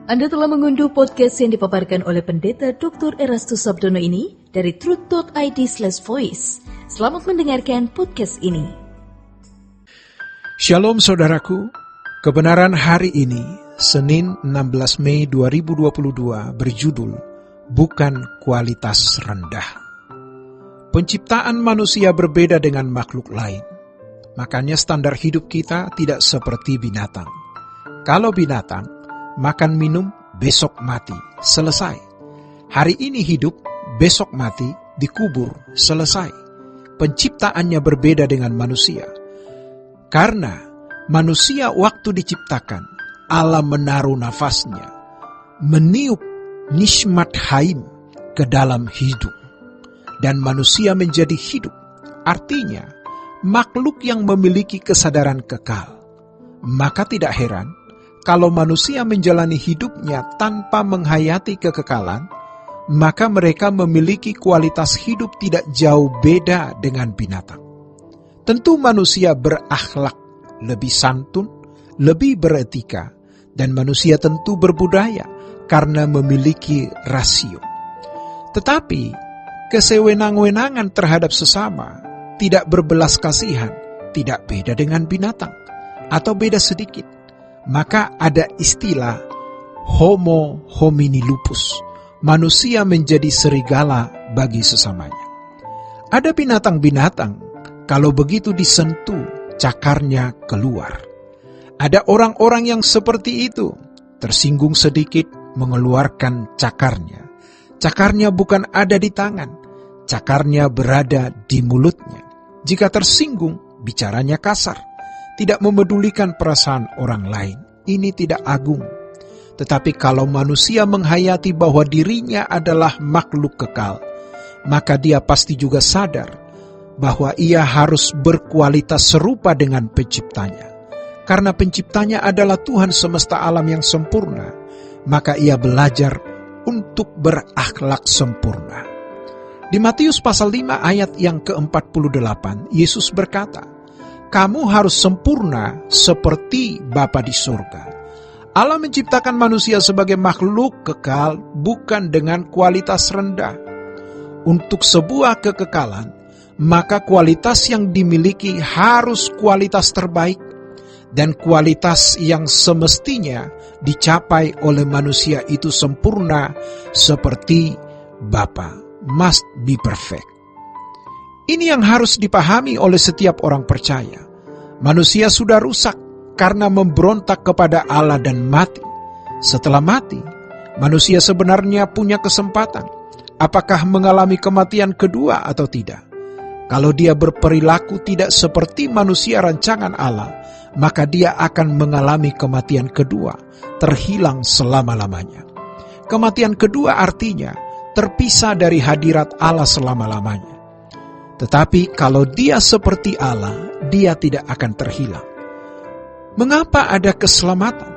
Anda telah mengunduh podcast yang dipaparkan oleh Pendeta Dr. Erastus Sabdono ini dari truth.id/voice. Selamat mendengarkan podcast ini. Shalom saudaraku, kebenaran hari ini, Senin 16 Mei 2022 berjudul Bukan Kualitas Rendah. Penciptaan manusia berbeda dengan makhluk lain. Makanya standar hidup kita tidak seperti binatang. Kalau binatang, makan minum, besok mati, selesai. Hari ini hidup, besok mati, dikubur, selesai. Penciptaannya berbeda dengan manusia. Karena manusia waktu diciptakan, Allah menaruh nafasnya, meniup nismat haim ke dalam hidup. Dan manusia menjadi hidup, artinya makhluk yang memiliki kesadaran kekal. Maka tidak heran, kalau manusia menjalani hidupnya tanpa menghayati kekekalan, maka mereka memiliki kualitas hidup tidak jauh beda dengan binatang. Tentu manusia berakhlak, lebih santun, lebih beretika, dan manusia tentu berbudaya karena memiliki rasio. Tetapi, kesewenang-wenangan terhadap sesama, tidak berbelas kasihan, tidak beda dengan binatang, atau beda sedikit. Maka ada istilah homo homini lupus, manusia menjadi serigala bagi sesamanya. Ada binatang-binatang, kalau begitu disentuh, cakarnya keluar. Ada orang-orang yang seperti itu, tersinggung sedikit, mengeluarkan cakarnya. Cakarnya bukan ada di tangan, cakarnya berada di mulutnya. Jika tersinggung, bicaranya kasar. Tidak memedulikan perasaan orang lain. Ini tidak agung. Tetapi kalau manusia menghayati bahwa dirinya adalah makhluk kekal, maka dia pasti juga sadar bahwa ia harus berkualitas serupa dengan penciptanya. Karena penciptanya adalah Tuhan semesta alam yang sempurna, maka ia belajar untuk berakhlak sempurna. Di Matius pasal 5 ayat yang ke-48, Yesus berkata, kamu harus sempurna seperti Bapa di surga. Allah menciptakan manusia sebagai makhluk kekal bukan dengan kualitas rendah. Untuk sebuah kekekalan, maka kualitas yang dimiliki harus kualitas terbaik. Dan kualitas yang semestinya dicapai oleh manusia itu sempurna seperti Bapa. Must be perfect. Ini yang harus dipahami oleh setiap orang percaya. Manusia sudah rusak karena memberontak kepada Allah dan mati. Setelah mati, manusia sebenarnya punya kesempatan. Apakah mengalami kematian kedua atau tidak? Kalau dia berperilaku tidak seperti manusia rancangan Allah, maka dia akan mengalami kematian kedua, terhilang selama-lamanya. Kematian kedua artinya terpisah dari hadirat Allah selama-lamanya. Tetapi kalau dia seperti Allah, dia tidak akan terhilang. Mengapa ada keselamatan?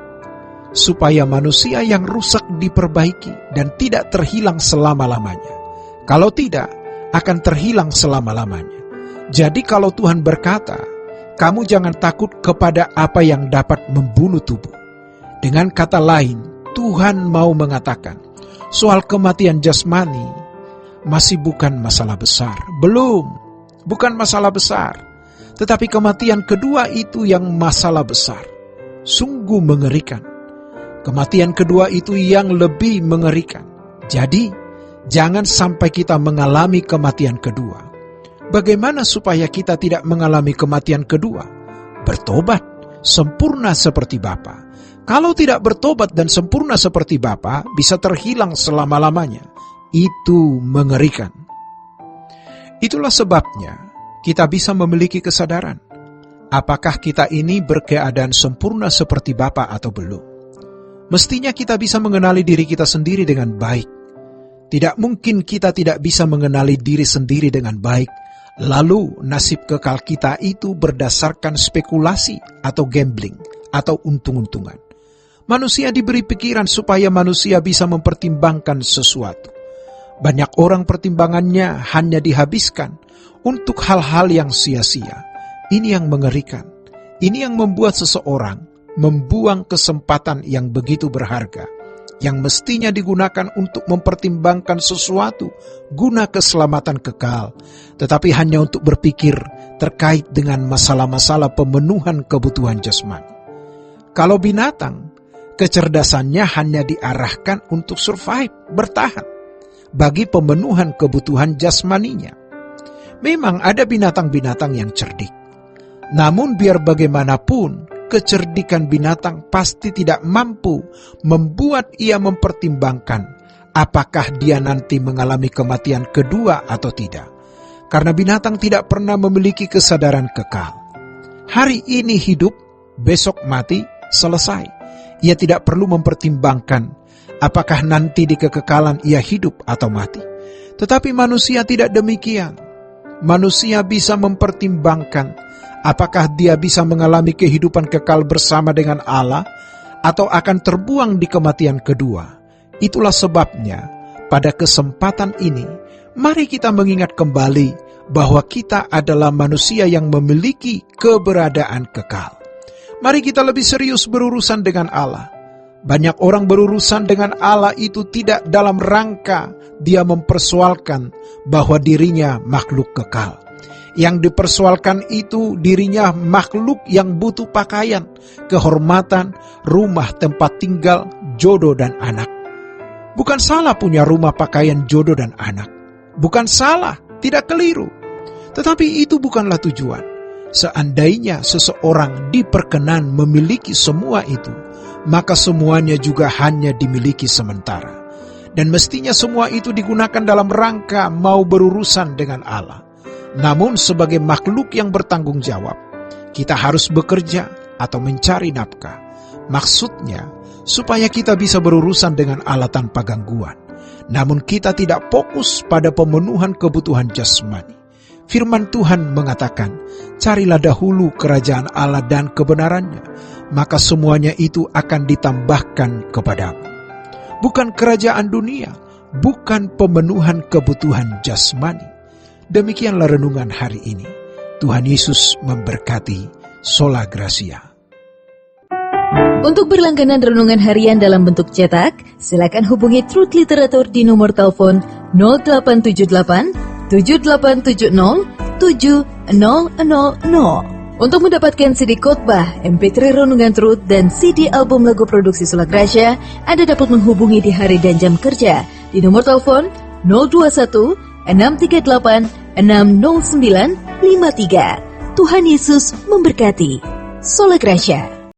Supaya manusia yang rusak diperbaiki dan tidak terhilang selama-lamanya. Kalau tidak, akan terhilang selama-lamanya. Jadi kalau Tuhan berkata, kamu jangan takut kepada apa yang dapat membunuh tubuh. Dengan kata lain, Tuhan mau mengatakan, soal kematian jasmani, masih bukan masalah besar. Belum, bukan masalah besar. Tetapi kematian kedua itu yang masalah besar. Sungguh mengerikan. Kematian kedua itu yang lebih mengerikan. Jadi, jangan sampai kita mengalami kematian kedua. Bagaimana supaya kita tidak mengalami kematian kedua? Bertobat, sempurna seperti Bapa. Kalau tidak bertobat dan sempurna seperti Bapa, bisa terhilang selama-lamanya. Itu mengerikan. Itulah sebabnya kita bisa memiliki kesadaran. Apakah kita ini berkeadaan sempurna seperti Bapa atau belum? Mestinya kita bisa mengenali diri kita sendiri dengan baik. Tidak mungkin kita tidak bisa mengenali diri sendiri dengan baik, lalu nasib kekal kita itu berdasarkan spekulasi atau gambling atau untung-untungan. Manusia diberi pikiran supaya manusia bisa mempertimbangkan sesuatu. Banyak orang pertimbangannya hanya dihabiskan untuk hal-hal yang sia-sia. Ini yang mengerikan. Ini yang membuat seseorang membuang kesempatan yang begitu berharga, yang mestinya digunakan untuk mempertimbangkan sesuatu guna keselamatan kekal, tetapi hanya untuk berpikir terkait dengan masalah-masalah pemenuhan kebutuhan jasmani. Kalau binatang, kecerdasannya hanya diarahkan untuk survive, bertahan, bagi pemenuhan kebutuhan jasmaninya. Memang ada binatang-binatang yang cerdik. Namun biar bagaimanapun, kecerdikan binatang pasti tidak mampu membuat ia mempertimbangkan apakah dia nanti mengalami kematian kedua atau tidak. Karena binatang tidak pernah memiliki kesadaran kekal. Hari ini hidup, besok mati, selesai. Ia tidak perlu mempertimbangkan apakah nanti di kekekalan ia hidup atau mati. Tetapi manusia tidak demikian. Manusia bisa mempertimbangkan apakah dia bisa mengalami kehidupan kekal bersama dengan Allah atau akan terbuang di kematian kedua. Itulah sebabnya pada kesempatan ini mari kita mengingat kembali bahwa kita adalah manusia yang memiliki keberadaan kekal. Mari kita lebih serius berurusan dengan Allah. Banyak orang berurusan dengan Allah itu tidak dalam rangka dia mempersoalkan bahwa dirinya makhluk kekal. Yang dipersoalkan itu dirinya makhluk yang butuh pakaian, kehormatan, rumah tempat tinggal, jodoh dan anak. Bukan salah punya rumah, pakaian, jodoh dan anak. Bukan salah, tidak keliru. Tetapi itu bukanlah tujuan. Seandainya seseorang diperkenan memiliki semua itu, maka semuanya juga hanya dimiliki sementara. Dan mestinya semua itu digunakan dalam rangka mau berurusan dengan Allah. Namun sebagai makhluk yang bertanggung jawab, kita harus bekerja atau mencari nafkah. Maksudnya, supaya kita bisa berurusan dengan Allah tanpa gangguan. Namun kita tidak fokus pada pemenuhan kebutuhan jasmani. Firman Tuhan mengatakan, carilah dahulu kerajaan Allah dan kebenarannya, maka semuanya itu akan ditambahkan kepadamu. Bukan kerajaan dunia, bukan pemenuhan kebutuhan jasmani. Demikianlah renungan hari ini. Tuhan Yesus memberkati. Sola Gracia. Untuk berlangganan renungan harian dalam bentuk cetak, silakan hubungi Truth Literatur di nomor telepon 0878 7870 7000. Untuk mendapatkan CD khotbah, MP3 renungan Truth, dan CD album lagu produksi Sola Gracia, Anda dapat menghubungi di hari dan jam kerja di nomor telepon 021 638 60953. Tuhan Yesus memberkati. Sola Gracia.